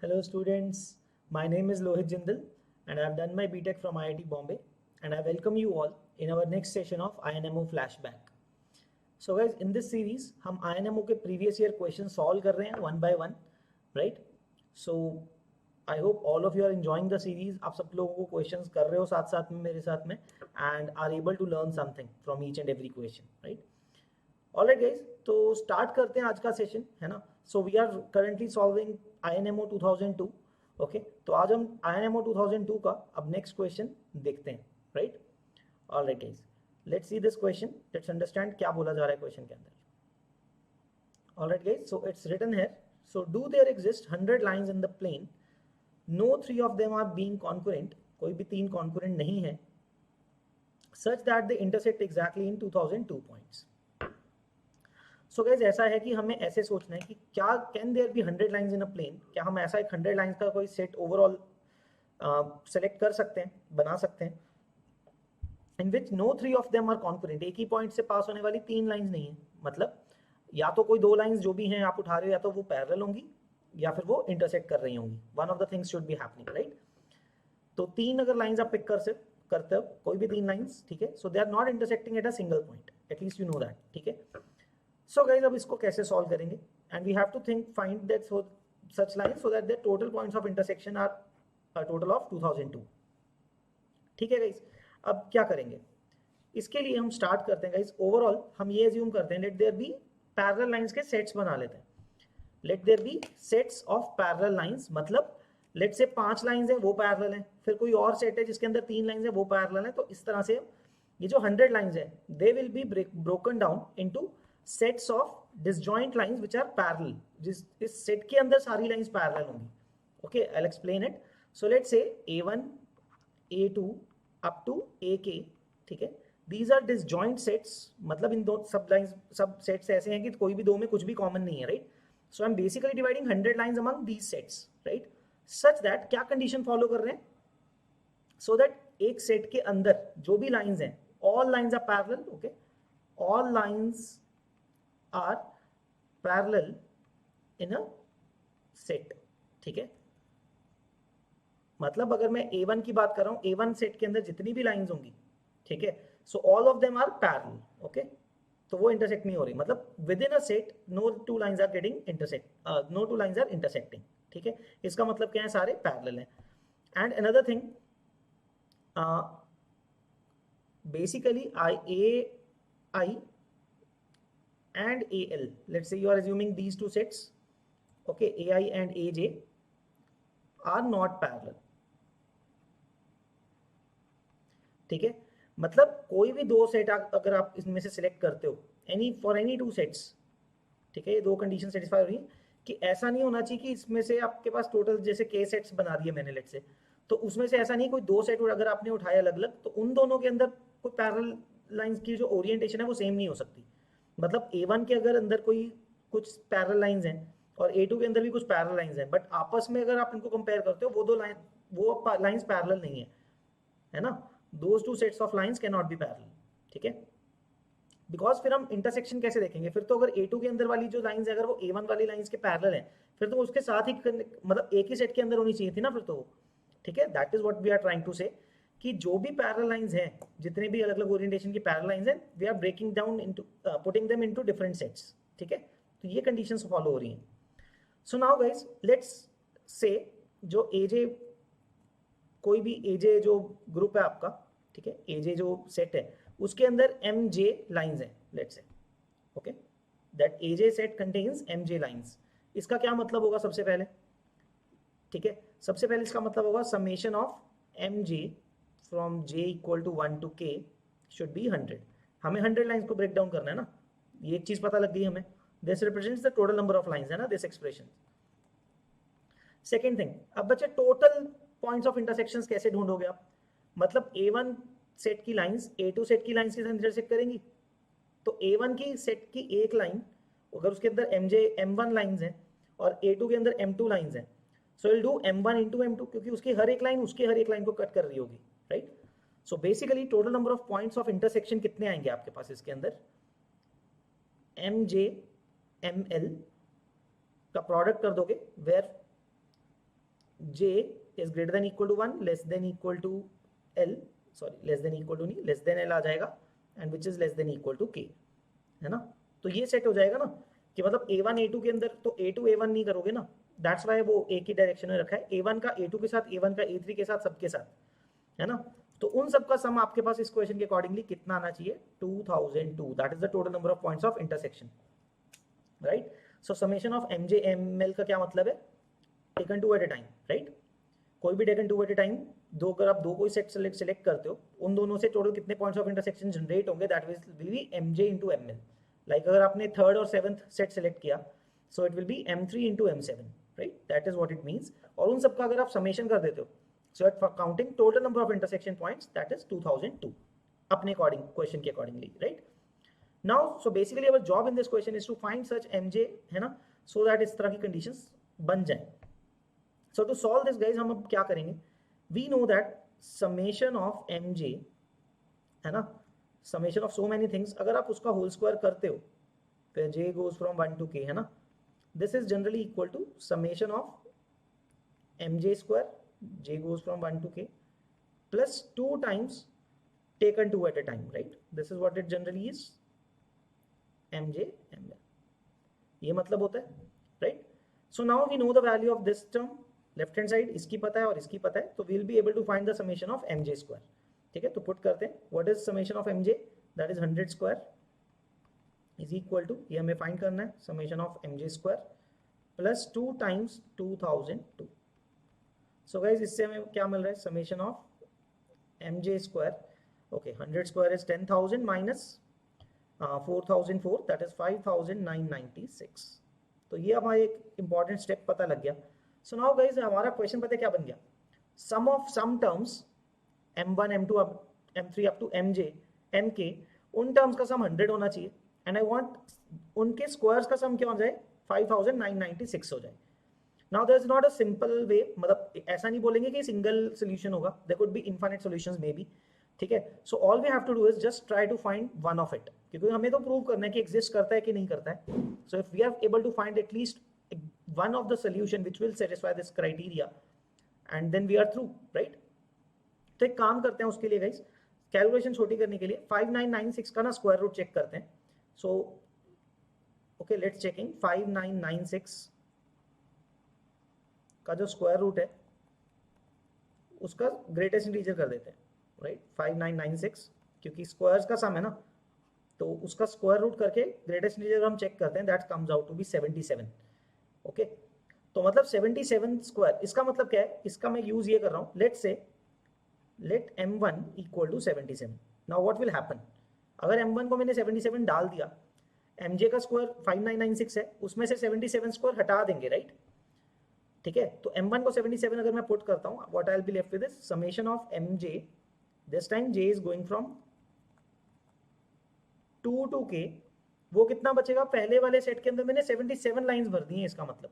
Hello students, my name is Lohit Jindal and I have done my BTech from IIT Bombay and I welcome you all in our next session of INMO flashback. So guys, in this series हम INMO के previous year question solve कर रहे हैं one by one, right? So I hope all of you are enjoying the series. आप सब लोगों को questions कर रहे हो साथ साथ में मेरे साथ में and are able to learn something from each and every question, right? Alright guys, तो स्टार्ट करते हैं आज का सेशन, है ना. So we are currently solving INMO 2002. Okay, तो आज हम INMO 2002 का अब नेक्स्ट क्वेश्चन देखते हैं, right. Alright guys, let's see this question, let's understand क्या बोला जा रहा है क्वेश्चन के अंदर. Alright guys, so it's written here. So do there exist 100 lines in the plane, no 3 of them are being concurrent, कोई भी 3 कॉन्करेंट नहीं है, such that they intersect exactly in 2002 points. So guys, ऐसा है कि हमें ऐसे सोचना है कि क्या can there be 100 lines in a plane, क्या हम ऐसा एक 100 लाइंस का कोई सेट ओवरऑल सेलेक्ट कर सकते हैं, बना सकते हैं, in which no 3 of them are concurrent. एक ही पॉइंट से पास होने वाली 3 लाइंस नहीं है, मतलब या तो कोई 2 लाइंस जो भी हैं आप उठा रहे हो, या तो वो पैरेलल होंगी या फिर वो इंटरसेक्ट कर रही होंगी. One of the things should be happening, right. तो 3 अगर लाइंस आप पिक करते हो, कोई भी 3 लाइंस, ठीक है, so they are not intersecting at a single point, at least you know that, ठीक है. सो गाइज, अब इसको कैसे सॉल्व करेंगे, and we have to think find that such line so that the total points of intersection are a total of 2002. ठीक है guys, अब क्या करेंगे, इसके लिए हम स्टार्ट करते हैं गाइज. ओवरऑल हम ये एज्यूम करते हैं, let there be parallel lines के सेट्स बना लेते हैं. Let there be sets of parallel lines, मतलब लेट से 5 लाइंस हैं वो पैरेलल हैं, फिर कोई और सेट है जिसके अंदर 3 लाइंस है वो पैरेलल है. तो इस तरह से ये जो 100 लाइंस है, they will be broken down into sets of disjoint lines which are parallel. इस सेट के अंदर सारी लाइंस पैरेलल होंगी. Okay, I will explain it. So let's say A1 A2 up to AK, ठीक है, दीज आर डिसजॉइंट सेट्स, मतलब इन दो सब सेट्स ऐसे हैं कि कोई भी दो में कुछ भी कॉमन नहीं है, right. So I am basically dividing 100 lines among these sets, right, such that क्या कंडीशन फॉलो कर रहे हैं, सो दैट एक सेट के अंदर जो भी लाइंस हैं, all lines are parallel. Okay, all lines are parallel in a set, ठीक है. मतलब अगर मैं A1 की बात कर रहा हूं, A1 सेट के अंदर जितनी भी लाइंस होंगी, ठीक है, so all of them are parallel. Okay, तो वो इंटरसेक्ट नहीं हो रही, मतलब within a set no 2 lines are getting intersect, no 2 lines are intersecting, ठीक है. इसका मतलब क्या है, सारे पैरेलल हैं. And another thing, basically I and AL, let's say you are assuming these 2 sets, okay, AI and AJ are not parallel, ठीक है. मतलब कोई भी 2 सेट अगर आप इसमें से सिलेक्ट करते हो, एनी फॉर एनी 2 सेट्स, ठीक है, ये 2 कंडीशन सेटिस्फाई हो रही है कि ऐसा नहीं होना चाहिए कि इसमें से आपके पास टोटल जैसे K सेट्स बना दिए मैंने लेट से, तो उसमें से ऐसा नहीं कोई 2 सेट अगर आपने उठाया अलग अलग, तो उन दोनों के अंदर कोई पैरेलल लाइंस की जो ओरिएंटेशन है वो सेम नहीं हो सकती. मतलब A1 के अगर अंदर कोई कुछ पैरेलल लाइंस हैं और A2 के अंदर भी कुछ पैरेलल लाइंस हैं, बट आपस में अगर आप इनको कंपेयर करते हो, वो लाइंस पैरेलल नहीं है ना. Those 2 sets of lines can not be parallel, ठीक है. बिकॉज फिर हम इंटरसेक्शन कैसे देखेंगे, फिर तो अगर A2 के अंदर वाली जो लाइंस है अगर वो A1 वाली लाइंस के पैरेलल है, फिर तो उसके साथ ही मतलब एक ही सेट के अंदर होनी चाहिए थी ना फिर तो, ठीक है. That is what we are trying to say, कि जो भी पैरेलल लाइंस हैं, जितने भी अलग अलग ओरिएंटेशन की पैरेलल लाइंस हैं, we are breaking down into putting them into different sets, ठीक है. तो ये कंडीशंस फॉलो हो रही हैं. So now guys, let's say जो AJ, कोई भी AJ जो ग्रुप है आपका, ठीक है, AJ जो सेट है उसके अंदर MJ लाइंस हैं, let's say, okay, that AJ set contains MJ lines. इसका क्या मतलब होगा, सबसे पहले, ठीक है, सबसे पहले इसका मतलब होगा summation of MJ from J equal to 1 to K should be 100. हमें 100 लाइंस को ब्रेक डाउन करना है ना, ये एक चीज पता लग गई हमें. This represents the total number of lines, है ना, दिस एक्सप्रेशन. सेकेंड थिंग, अब बच्चे टोटल पॉइंट्स ऑफ इंटरसेक्शंस कैसे ढूंढोगे आप, मतलब A1 सेट की लाइंस A2 सेट की लाइंस के साथ इंटरसेक्ट करेंगी, तो A1 की सेट की एक लाइन अगर उसके अंदर M1 लाइंस हैं और A2 के अंदर M2 लाइंस हैं, so will do M1 into M2, क्योंकि उसकी हर एक लाइन उसके हर एक लाइन को कट कर रही होगी, right. So basically total number of points of intersection कितने आएंगे आपके पास इसके अंदर, MJ ML का प्रोडक्ट कर दोगे, where j is greater than equal to 1, less than equal to l, sorry less than equal to नहीं, लेस देन l आ जाएगा, and which is less than equal to k, है ना। तो ये सेट हो जाएगा ना कि मतलब a1 a2 के अंदर तो a2 a1 नहीं करोगे ना, दैट्स वाई वो एक ही डायरेक्शन में रखा है, a1 का a2 के साथ, a1 का a3 के साथ, सबके साथ, है ना। तो उन सब का सम आपके पास इस क्वेश्चन के अकॉर्डिंगली कितना आना चाहिए, 2002, that is the total number of points of intersection, right. So summation of mj ml का क्या मतलब है, taken two at a time, right. कोई भी taken two at a time, अगर आप दो कोई सेट सेलेक्ट करते हो, उन दोनों से टोटल कितने पॉइंट्स ऑफ इंटरसेक्शन जनरेट होंगे, that will be mj into ml। Like अगर आपने थर्ड और सेवंथ सेट सेलेक्ट किया, so it will be m3 into m7, right, that is what it means. और उन सबका अगर आप समेशन कर देते हो, so at for counting total number of intersection points, that is 2002, अपने अकॉर्डिंग, क्वेश्चन के accordingly, right. Now so basically our job in this question is to find such mj, है ना, सो दैट इस तरह की कंडीशंस बन जाए। So to solve this guys हम अब क्या करेंगे, we know that summation of mj, है ना, summation of so many things, अगर आप उसका होल स्क्वायर करते हो, फिर j goes from 1 to k, है ना, this is generally equal to summation of mj square, j goes from 1 to k, plus 2 times taken 2 at a time, right? This is what it generally is, mj ml, ये मतलब होता है, right? So now we know the value of this term, left hand side इसकी पता है और इसकी पता है, तो we'll be able to find the summation of mj square, ठीक है। तो पुट करते हैं, what is summation of mj, that is 100 square is equal to, ये हमें फाइंड करना है, summation of mj square plus 2 times 2002। So guys इससे हमें क्या मिल रहा है, summation of mj square, okay 100 square is 10,000 minus 4004, that is 5996। तो ये हमारा एक इंपॉर्टेंट स्टेप पता लग गया। सो नाउ गाइज हमारा क्वेश्चन पता है क्या बन गया, sum of sum terms m1 m2 m3 up to mj mk, उन टर्म्स का सम 100 होना चाहिए, एंड आई वांट उनके स्क्वायर्स का सम क्या हो जाए, 5996 हो जाए। Now there is not a simple way, मतलब ऐसा नहीं बोलेंगे कि सिंगल सोल्यूशन होगा, there could be infinite solutions maybe, ठीक है। So all we have to do is just try to find one of it, क्योंकि हमें तो प्रूव करना है कि एग्जिस्ट करता है कि नहीं करता है। So if we are able to find at least one of the solution which will satisfy this criteria, and then we are through, right? तो एक काम करते हैं उसके लिए गाइस, कैलकुलेशन छोटी करने के लिए 5996 का ना स्क्वायर रूट चेक करते हैं। So okay, let's checking 5996 का जो स्क्वायर रूट है उसका ग्रेटेस्ट इंटीजर कर देते हैं, राइट, 5996, क्योंकि स्क्वायर्स का सम है ना, तो उसका स्क्वायर रूट करके ग्रेटेस्ट इंटीजर हम चेक करते हैं, that comes out to be 77, okay. तो मतलब 77 स्क्वायर, इसका मतलब क्या है, इसका मैं यूज ये कर रहा हूँ, let say let m1 equal to 77। Now what will happen, अगर m1 को मैंने 77 डाल दिया, mj का स्क्वायर 5996 है, उसमें से 77 स्क्वायर हटा देंगे, राइट, ठीक है। तो m1 को 77 अगर मैं पुट करता हूँ, what I will be left with is summation of mj, this time j is going from 2 to k, वो कितना बचेगा, पहले वाले सेट के अंदर मैंने 77 लाइंस भर दी हैं, इसका मतलब,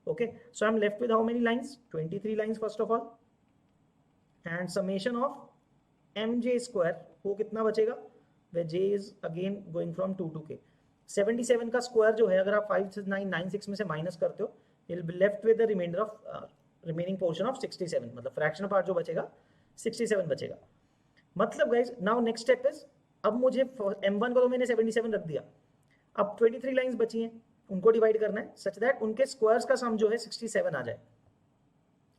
okay. So I am left with how many lines, 23 lines first of all, and summation of mj square, वो कितना बचेगा, where j is again going from 2 to k। 77 का स्क्वायर जो है, अगर आप 5996 में से माइनस करते हो, you'll be left with the remainder of remaining portion of 67, मतलब फ्रैक्शनल पार्ट जो बचेगा 67 बचेगा। मतलब guys now next step is, अब मुझे m1 को तो मैंने 77 रख दिया, अब 23 लाइंस बची हैं, उनको डिवाइड करना है सच दैट उनके स्क्वायर्स का सम जो है 67 आ जाए,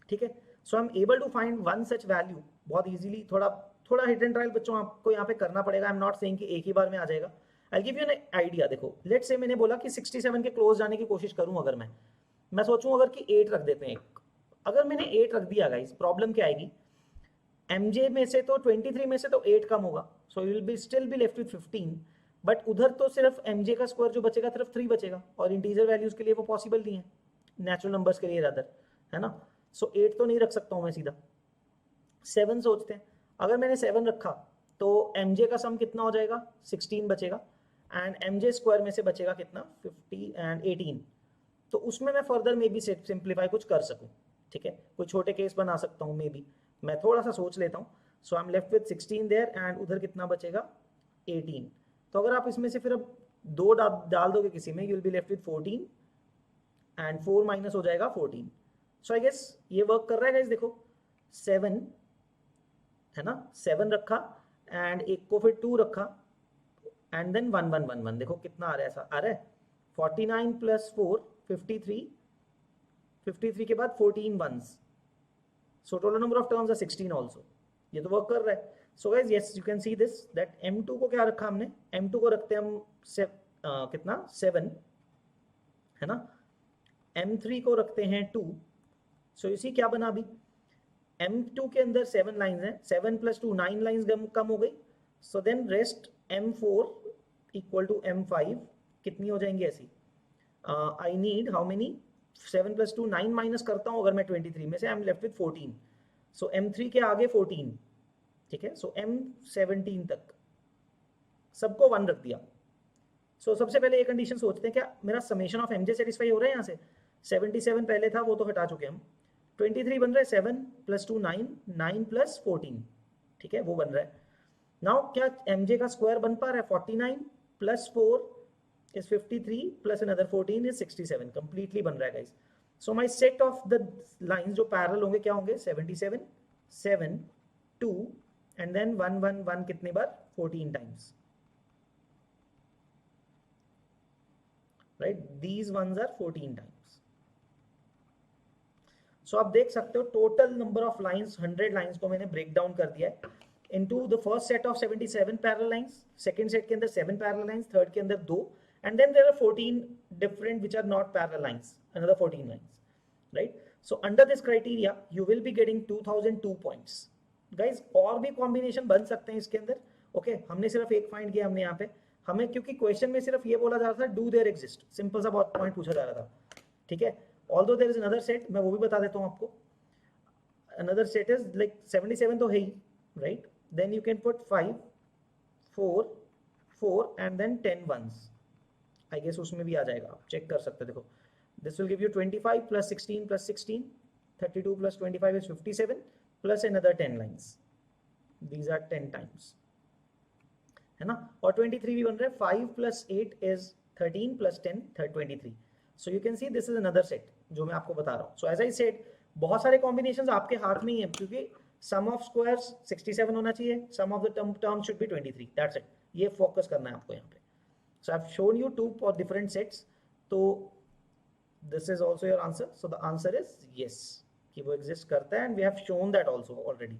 ठीक है। So I am able to find one such value बहुत इजीली, थोड़ा हिट एंड ट्रायल बच्चों आपको यहाँ पे करना पड़ेगा, आई एम नॉट सेइंग कि एक ही बार में आ जाएगा। I give you an idea, देखो लेट से मैंने बोला कि 67 के क्लोज जाने की कोशिश करूँ, अगर मैं सोचूं अगर कि 8 रख देते हैं, अगर मैंने 8 रख दिया गाइस, प्रॉब्लम क्या आएगी, mj में से तो 23 में से तो 8 कम होगा, so you will be still be left with 15, but उधर तो सिर्फ mj का स्क्वायर जो बचेगा सिर्फ 3 बचेगा, और इंटीजर वैल्यूज के लिए वो पॉसिबल नहीं है, नेचुरल नंबर्स के लिए रादर, है ना। सो 8 तो नहीं रख सकता हूँ मैं, सीधा 7 सोचते हैं, अगर मैंने 7 रखा तो mj का सम कितना हो जाएगा, 16 बचेगा, एंड mj स्क्वायर में से बचेगा कितना, 50 एंड 18, तो उसमें मैं फर्दर मे बी सिंप्लीफाई कुछ कर सकूं, ठीक है, कोई छोटे केस बना सकता हूं, मे बी मैं थोड़ा सा सोच लेता हूं। So I am left with 16 there, and उधर कितना बचेगा, 18। तो अगर आप इसमें से फिर अब 2 डाल दोगे किसी में, you will be left with 14, and 4 minus हो जाएगा 14, सो आई गेस ये वर्क कर रहा है गाइस। देखो 7 है ना, 7 रखा एंड एक को फिर 2 रखा एंड देन 1 1 1 1। देखो कितना आ रहा है, ऐसा आ रहा है 49 प्लस 4 53, 53 के बाद 14 ones, so total number of terms are 16 also. ये तो वर्क कर रहा है। So guys yes you can see this that m2 को क्या रखा हमने, m2 को रखते हैं हम कितना 7 है ना, m3 को रखते हैं 2। सो इसी क्या बना अभी, m2 के अंदर 7 लाइन्स हैं, 7 प्लस 2 9 लाइन्स कम हो गई। So then rest m4 equal to m5 कितनी हो जाएंगी ऐसी, I need how many, 7 plus 2 9 minus करता हूँ अगर मैं 23 में से, I am left with 14। So m3 के आगे 14, ठीक है। सो m17 तक सबको 1 रख दिया। सो सबसे पहले ये कंडीशन सोचते हैं क्या मेरा समेशन ऑफ mj सेटिस्फाई हो रहा है यहाँ से। 77 पहले था वो तो हटा चुके हम, 23 बन रहा है 7 प्लस 2 9, 9 प्लस 14, ठीक है वो बन रहा है। नाउ क्या mj का स्क्वायर बन पा रहा है, 49 plus 4 is 53 plus another 14 is 67, completely बन रहा है guys। So my set of the lines जो parallel होंगे क्या होंगे, 77 7 2 and then 1 1 1 कितनी बार, 14 times, right, these ones are 14 times। So आप देख सकते हो total number of lines 100 lines को मैंने ब्रेक डाउन कर दिया है into the first set of 77 parallel lines, second set के अंदर 7 parallel lines, third के अंदर 2, and then there are 14 different which are not parallel lines, another 14 lines, right? So under this criteria you will be getting 2002 points guys। और भी combination बन सकते हैं इसके अंदर, okay? हमने सिर्फ एक फाइंड किया हमने यहाँ पे, हमें क्योंकि क्वेश्चन में सिर्फ ये बोला जा रहा था डू देयर एग्जिस्ट, सिंपल सा बहुत पॉइंट पूछा जा रहा था, ठीक है। Although there is another set, मैं वो भी बता देता हूँ आपको। अनदर सेट इज लाइक 77 तो है ही, right, then you can put 5 4 4 and then 10 ones, I guess उसमें भी आ जाएगा, आप चेक कर सकते हो। देखो this will give you 25 plus 16 plus 16, 32 plus 25 is 57 plus another 10 lines, these are 10 times, है ना। और 23 भी बन रहा है, 5 plus 8 is 13 plus 10 23। so you can see this is another set जो मैं आपको बता रहा हूँ। so as I said बहुत सारे combinations आपके हाथ में ही है, क्योंकि sum of squares 67 होना चाहिए, sum of the terms should be 23, that's it, ये focus करना है आपको यहाँ पे। so I've shown you 2 different sets, तो this is also your answer, so the answer is yes कि वो exist करता है and we have shown that also already,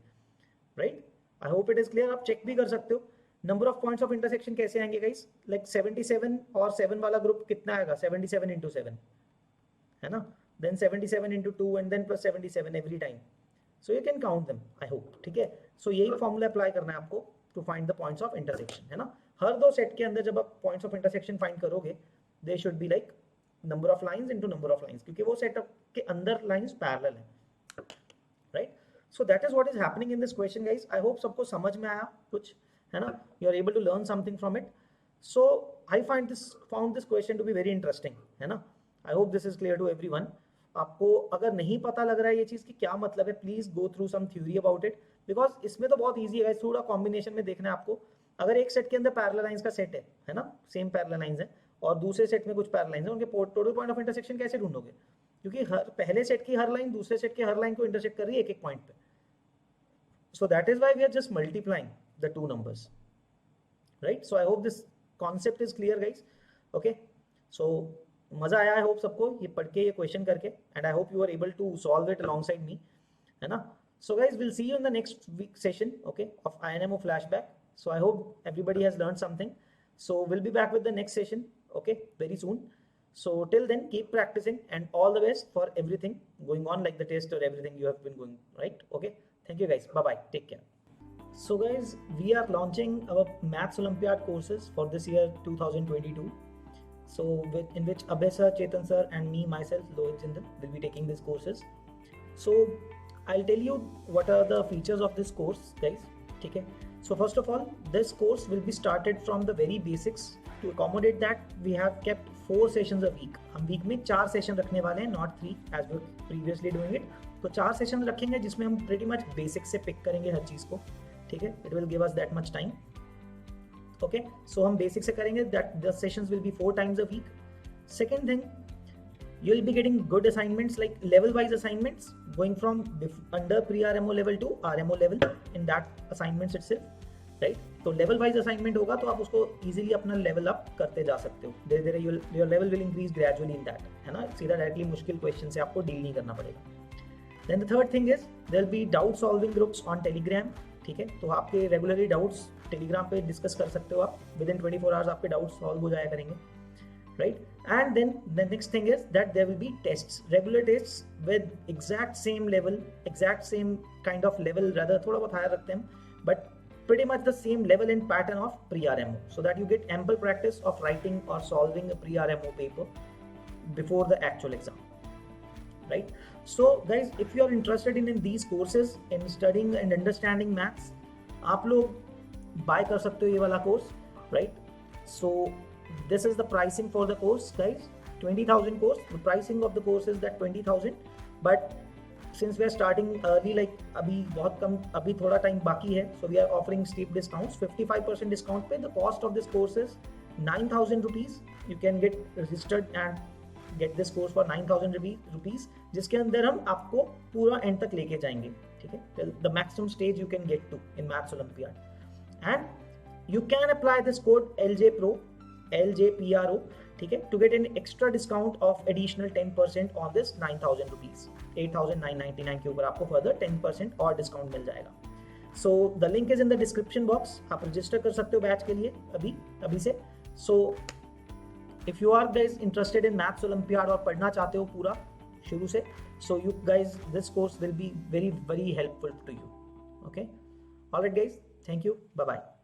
right? I hope it is clear। आप check भी कर सकते हो number of points of intersection कैसे आएंगे guys, like 77 और 7 वाला ग्रुप कितना आएगा, 77 into 7 है ना, then 77 into 2 and then plus 77 every time, so you can count them I hope, ठीक है। so यही फॉर्मूला अप्लाई करना है आपको to find the points of intersection, है ना। हर दो सेट के अंदर जब आप points of intersection find करोगे they should be like number of lines into number of lines, क्योंकि वो सेट के अंदर lines parallel है, right? so that is what is happening in this question guys। I hope सबको समझ में आया कुछ, है ना, you are able to learn something from it। so I found this question to be very interesting, है ना। I hope this is clear to everyone। आपको अगर नहीं पता लग रहा है ये चीज़ कि क्या मतलब है, please go through some theory about it, because इसमें तो बहुत ईजी है, थोड़ा कॉम्बिनेशन में देखना है आपको। अगर एक सेट के अंदर पैरेलल लाइंस का सेट है ना, सेम पैरेलल लाइंस है, और दूसरे सेट में कुछ पैरेलल लाइंस है, उनके टोटल पॉइंट ऑफ इंटरसेक्शन कैसे ढूंढोगे, क्योंकि हर पहले सेट की हर लाइन दूसरे सेट के हर लाइन को इंटरसेक्ट कर रही है एक एक पॉइंट पे। So that is why we are just multiplying the two numbers, right. So I hope this concept is clear guys, okay. So मजा आया आई होप सबको ये पढ़ के, ये क्वेश्चन करके, and I hope you are able to solve it alongside me, है ना। So guys will see you in the next week session, okay, of INMO flashback। So I hope everybody has learned something. So we'll be back with the next session, okay, very soon. So till then, keep practicing and all the best for everything going on, like the test or everything you have been going, right? Okay, thank you guys, bye bye, take care. So guys, we are launching our Maths Olympiad courses for this year 2022. So in which Abhay sir, Chetan sir and me myself, Lohit Jindal, will be taking these courses. So I'll tell you what are the features of this course guys, okay? So first of all, this course will be started from the very basics. To accommodate that, we have kept 4 sessions a week. हम week में 4 session रखने वाले हैं, not 3 as we previously doing it. तो 4 session रखेंगे जिसमें हम pretty much basic से पिक करेंगे हर चीज़ को, ठीक है। It will give us that much time. Okay, so हम basic से करेंगे, that the sessions will be 4 times a week. Second thing, you will be getting good assignments like level wise assignments going from under pre-RMO level to RMO level in that assignments itself, right? तो level wise assignment होगा तो आप उसको easily अपना level up करते जा सकते हो, धीरे धीरे your level will increase gradually in that, है ना? सीधा directly मुश्किल question से आपको deal नहीं करना पड़ेगा. Then the third thing is there will be doubt solving groups on Telegram, ठीक है? तो आपके regularly doubts Telegram पे discuss कर सकते हो आप, within 24 hours आपके doubts solve हो जाया करेंगे, right? And then the next thing is that there will be tests, regular tests with exact same level, exact same kind of level, rather थोड़ा बहुत higher रखते हैं, but pretty much the same level and pattern of pre-RMO, so that you get ample practice of writing or solving a pre-RMO paper before the actual exam, right? So guys, if you are interested in these courses, in studying and understanding maths, आप लोग buy कर सकते हो ये वाला course, right? So this is the pricing for the course, guys. 20,000 course. The pricing of the course is that 20,000. But since we are starting early, like अभी बहुत कम, अभी थोड़ा time बाकी है, so we are offering steep discounts. 55% discount पे. The cost of this course is 9,000 rupees. You can get registered and get this course for 9,000 rupees, जिसके अंदर हम आपको पूरा end तक लेके जाएंगे, ठीक है? Till the maximum stage you can get to in Maths Olympiad. And you can apply this code LJPRO, ठीक है, to get an extra discount of additional 10% on this 9,000 rupees. 8,999 के ऊपर आपको further 10% और discount मिल जाएगा. So the link is in the description box. आप register कर सकते हो बैच के लिए अभी से. So if you are guys interested in Maths Olympiad और पढ़ना चाहते हो पूरा शुरू से, so you guys, this course will be very very helpful to you. Okay, alright guys, thank you, bye bye.